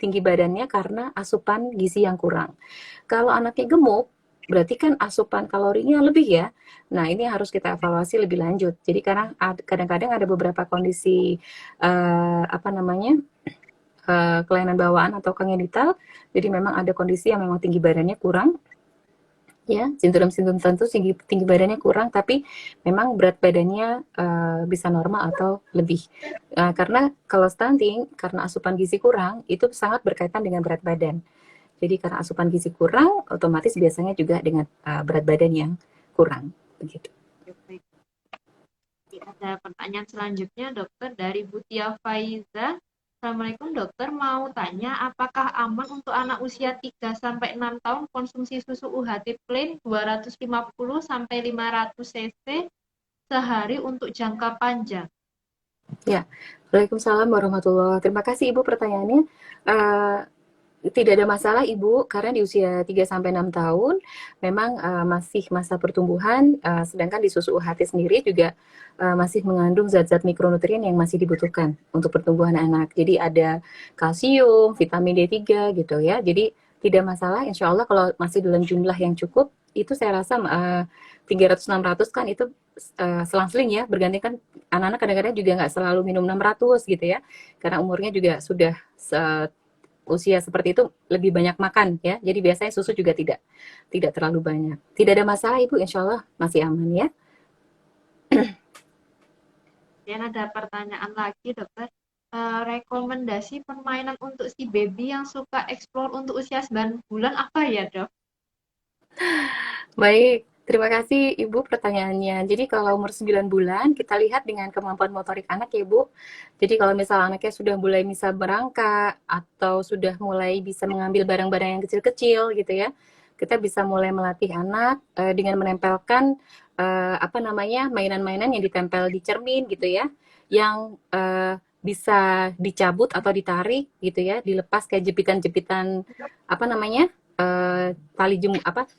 tinggi badannya karena asupan gizi yang kurang. Kalau anaknya gemuk, berarti kan asupan kalorinya lebih ya. Nah, ini harus kita evaluasi lebih lanjut. Jadi karena kadang-kadang ada beberapa kondisi kelainan bawaan atau kongenital. Jadi memang ada kondisi yang memang tinggi badannya kurang ya, sindrom-sindrom tertentu tinggi badannya kurang tapi memang berat badannya bisa normal atau lebih. Karena kalau stunting karena asupan gizi kurang itu sangat berkaitan dengan berat badan. Jadi karena asupan gizi kurang, otomatis biasanya juga dengan berat badan yang kurang, begitu. Ada pertanyaan selanjutnya dokter dari Butia Faiza. Assalamualaikum dokter, mau tanya apakah aman untuk anak usia 3 sampai 6 tahun konsumsi susu UHT plain 250 sampai 500 cc sehari untuk jangka panjang? Ya, Waalaikumsalam warahmatullahi wabarakatuh. Terima kasih Ibu pertanyaannya. Uh, Tidak ada masalah Ibu, karena di usia 3 sampai 6 tahun memang masih masa pertumbuhan, sedangkan di susu UHT sendiri juga masih mengandung zat-zat mikronutrien yang masih dibutuhkan untuk pertumbuhan anak. Jadi ada kalsium, vitamin D3 gitu ya. Jadi tidak masalah, insya Allah kalau masih dalam jumlah yang cukup, itu saya rasa 300-600 kan itu selang-seling ya, berganti kan anak-anak kadang-kadang juga nggak selalu minum 600 gitu ya, karena umurnya juga sudah usia seperti itu lebih banyak makan ya. Jadi biasanya susu juga tidak terlalu banyak. Tidak ada masalah Ibu, insya Allah masih aman ya. Dan ada pertanyaan lagi dokter. Rekomendasi permainan untuk si baby yang suka explore untuk usia 9 bulan apa ya dok? Baik, terima kasih Ibu pertanyaannya. Jadi kalau umur 9 bulan, kita lihat dengan kemampuan motorik anak ya Bu. Jadi kalau misalnya anaknya sudah mulai bisa merangkak, atau sudah mulai bisa mengambil barang-barang yang kecil-kecil gitu ya, kita bisa mulai melatih anak dengan menempelkan mainan-mainan yang ditempel di cermin gitu ya, yang bisa dicabut atau ditarik gitu ya, dilepas kayak jepitan-jepitan apa namanya tali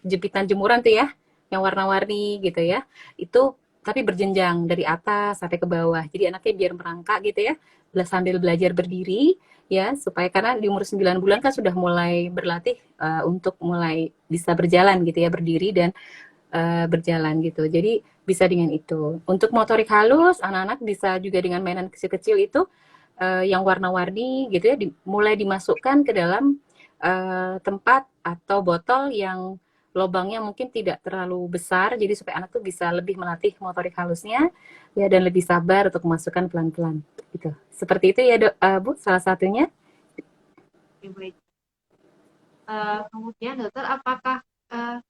jepitan jemuran tuh ya yang warna-warni gitu ya, itu tapi berjenjang dari atas sampai ke bawah, jadi anaknya biar merangkak gitu ya sambil belajar berdiri ya, supaya karena di umur 9 bulan kan sudah mulai berlatih untuk mulai bisa berjalan gitu ya, berdiri dan berjalan gitu. Jadi bisa dengan itu. Untuk motorik halus, anak-anak bisa juga dengan mainan kecil-kecil itu yang warna-warni gitu ya, mulai dimasukkan ke dalam tempat atau botol yang lubangnya mungkin tidak terlalu besar, jadi supaya anak tuh bisa lebih melatih motorik halusnya ya, dan lebih sabar untuk memasukkan pelan-pelan gitu. Seperti itu ya Bu, salah satunya. Baik. Kemudian dokter, apakah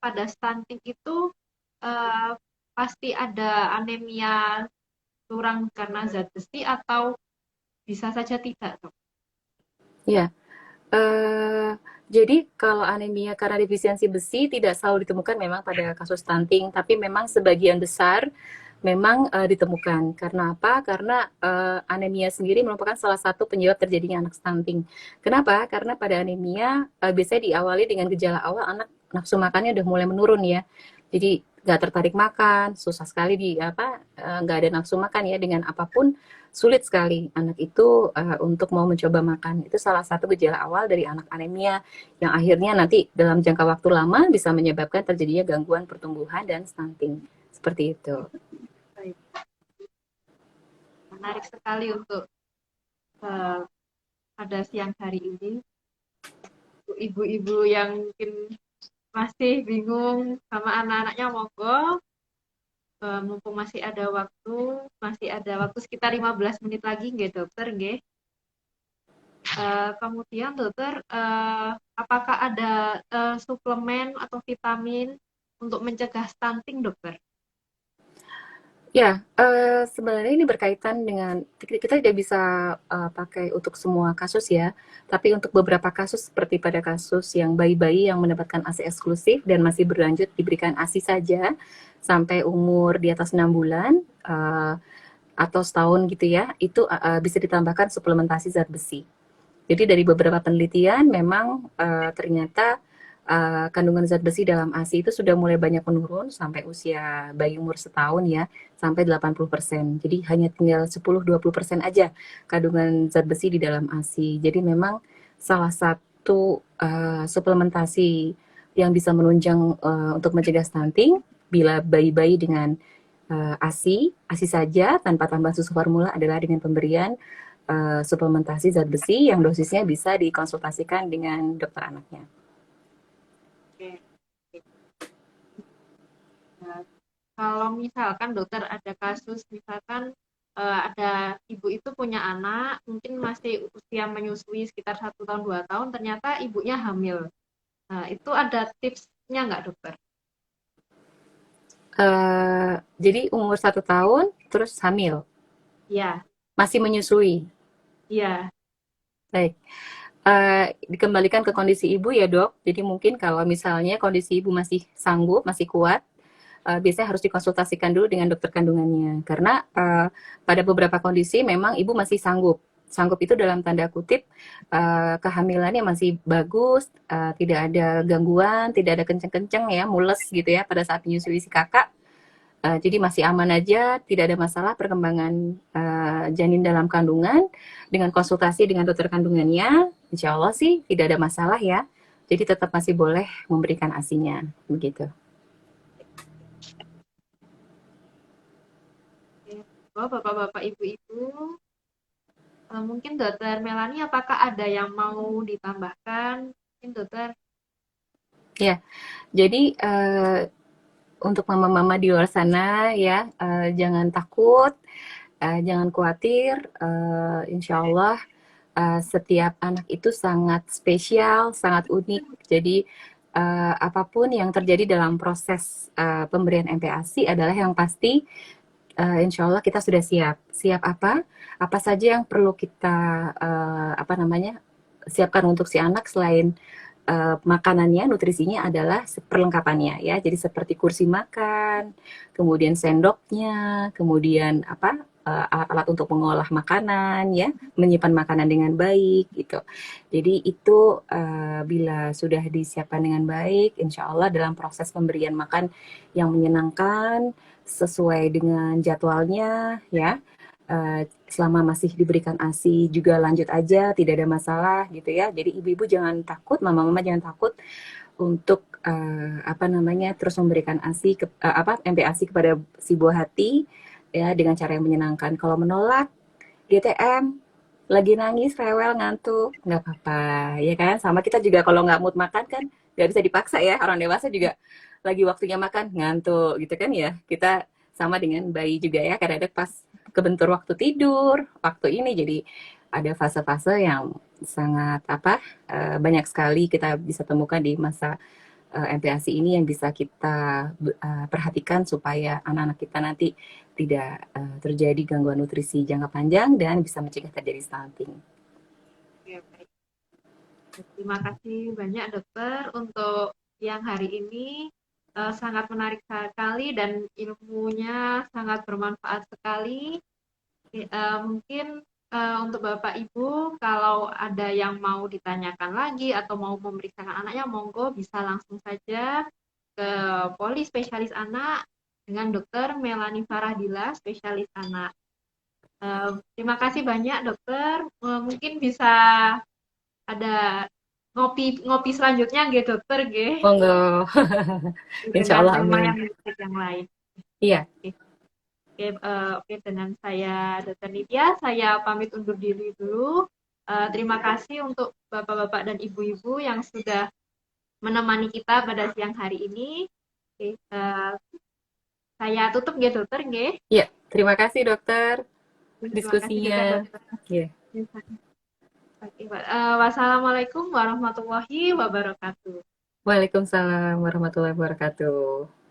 pada stunting itu uh, pasti ada anemia kurang karena zat besi atau bisa saja tidak dok? Ya. Uh, jadi kalau anemia karena defisiensi besi tidak selalu ditemukan memang pada kasus stunting, tapi memang sebagian besar memang ditemukan. Karena apa? Karena anemia sendiri merupakan salah satu penyebab terjadinya anak stunting. Kenapa? Karena pada anemia biasanya diawali dengan gejala awal anak nafsu makannya udah mulai menurun ya. Jadi nggak tertarik makan, susah sekali nggak ada nafsu makan ya, dengan apapun sulit sekali anak itu untuk mau mencoba makan. Itu salah satu gejala awal dari anak anemia yang akhirnya nanti dalam jangka waktu lama bisa menyebabkan terjadinya gangguan pertumbuhan dan stunting. Seperti itu. Baik. Menarik sekali untuk uh, pada siang hari ini. Ibu-ibu yang mungkin masih bingung sama anak-anaknya, monggo, mumpung masih ada waktu sekitar 15 menit lagi nggih dokter nggih. Kemudian dokter, apakah ada suplemen atau vitamin untuk mencegah stunting dokter? Ya, sebenarnya ini berkaitan dengan kita tidak bisa pakai untuk semua kasus ya, tapi untuk beberapa kasus seperti pada kasus yang bayi-bayi yang mendapatkan ASI eksklusif dan masih berlanjut diberikan ASI saja sampai umur di atas 6 bulan atau setahun gitu ya, itu bisa ditambahkan suplementasi zat besi. Jadi dari beberapa penelitian memang ternyata kandungan zat besi dalam ASI itu sudah mulai banyak menurun sampai usia bayi umur setahun ya, sampai 80%. Jadi hanya tinggal 10-20% aja kandungan zat besi di dalam ASI. Jadi memang salah satu suplementasi yang bisa menunjang untuk mencegah stunting bila bayi-bayi dengan ASI saja tanpa tambahan susu formula adalah dengan pemberian suplementasi zat besi yang dosisnya bisa dikonsultasikan dengan dokter anaknya. Oke. Nah, kalau misalkan dokter ada kasus, misalkan ada ibu itu punya anak, mungkin masih usia menyusui sekitar 1 tahun 2 tahun, ternyata ibunya hamil. Nah, itu ada tipsnya nggak dokter? Jadi umur 1 tahun terus hamil, Iya, masih menyusui. iya. Baik. Dikembalikan ke kondisi ibu ya dok. Jadi mungkin kalau misalnya kondisi ibu masih sanggup, masih kuat, biasanya harus dikonsultasikan dulu dengan dokter kandungannya. Karena pada beberapa kondisi memang ibu masih sanggup. Sanggup itu dalam tanda kutip kehamilannya masih bagus, tidak ada gangguan, tidak ada kenceng-kenceng ya, mules gitu ya pada saat menyusui si kakak. Jadi masih aman aja, tidak ada masalah perkembangan janin dalam kandungan. Dengan konsultasi dengan dokter kandungannya, insya Allah sih tidak ada masalah ya. Jadi tetap masih boleh memberikan ASINya, begitu. Oh, bapak-bapak, ibu-ibu, mungkin dokter Melani, apakah ada yang mau ditambahkan? Mungkin dokter. Ya, jadi untuk mama-mama di luar sana ya, jangan takut, jangan khawatir. Insya Allah setiap anak itu sangat spesial, sangat unik. Jadi apapun yang terjadi dalam proses pemberian MPASI adalah yang pasti insya Allah kita sudah siap. Siap apa? Apa saja yang perlu kita apa namanya siapkan untuk si anak selain makanannya, nutrisinya adalah perlengkapannya ya. Jadi seperti kursi makan, kemudian sendoknya, kemudian apa alat-alat untuk mengolah makanan ya, menyimpan makanan dengan baik gitu. Jadi itu bila sudah disiapkan dengan baik, insya Allah dalam proses pemberian makan yang menyenangkan sesuai dengan jadwalnya ya. Selama masih diberikan ASI juga lanjut aja, tidak ada masalah gitu ya. Jadi ibu-ibu jangan takut, mama-mama jangan takut untuk apa namanya terus memberikan ASI apa MPASI kepada si buah hati ya dengan cara yang menyenangkan. Kalau menolak GTM lagi nangis, rewel, ngantuk, nggak apa-apa, ya kan? Sama kita juga kalau nggak mood makan kan nggak bisa dipaksa ya. Orang dewasa juga lagi waktunya makan, ngantuk gitu kan ya. Kita sama dengan bayi juga ya. Kadang-kadang pas kebentur waktu tidur, waktu ini jadi ada fase-fase yang sangat apa banyak sekali kita bisa temukan di masa MPASI ini yang bisa kita perhatikan supaya anak-anak kita nanti tidak terjadi gangguan nutrisi jangka panjang dan bisa mencegah terjadi stunting. Oke, baik. Terima kasih banyak dokter untuk yang hari ini, sangat menarik sekali dan ilmunya sangat bermanfaat sekali. Mungkin untuk Bapak Ibu, kalau ada yang mau ditanyakan lagi atau mau memeriksakan anaknya, monggo bisa langsung saja ke Poli Spesialis Anak dengan Dokter Melani Faradila, spesialis anak. Terima kasih banyak dokter. Mungkin bisa ada ngopi selanjutnya nggih dokter nggih, Monggo. Insya dengan Allah, tema amin. yang menarik yang lain. Iya. Oke. Oke, dengan saya Dr. Nitya, saya pamit undur diri dulu. Terima kasih untuk bapak-bapak dan ibu-ibu yang sudah menemani kita pada siang hari ini. Oke, saya tutup ya dokter, nggih. Ya, terima kasih dokter Terima kasih diskusinya. juga dokter. Ya, Oke, wassalamualaikum warahmatullahi wabarakatuh. Waalaikumsalam warahmatullahi wabarakatuh.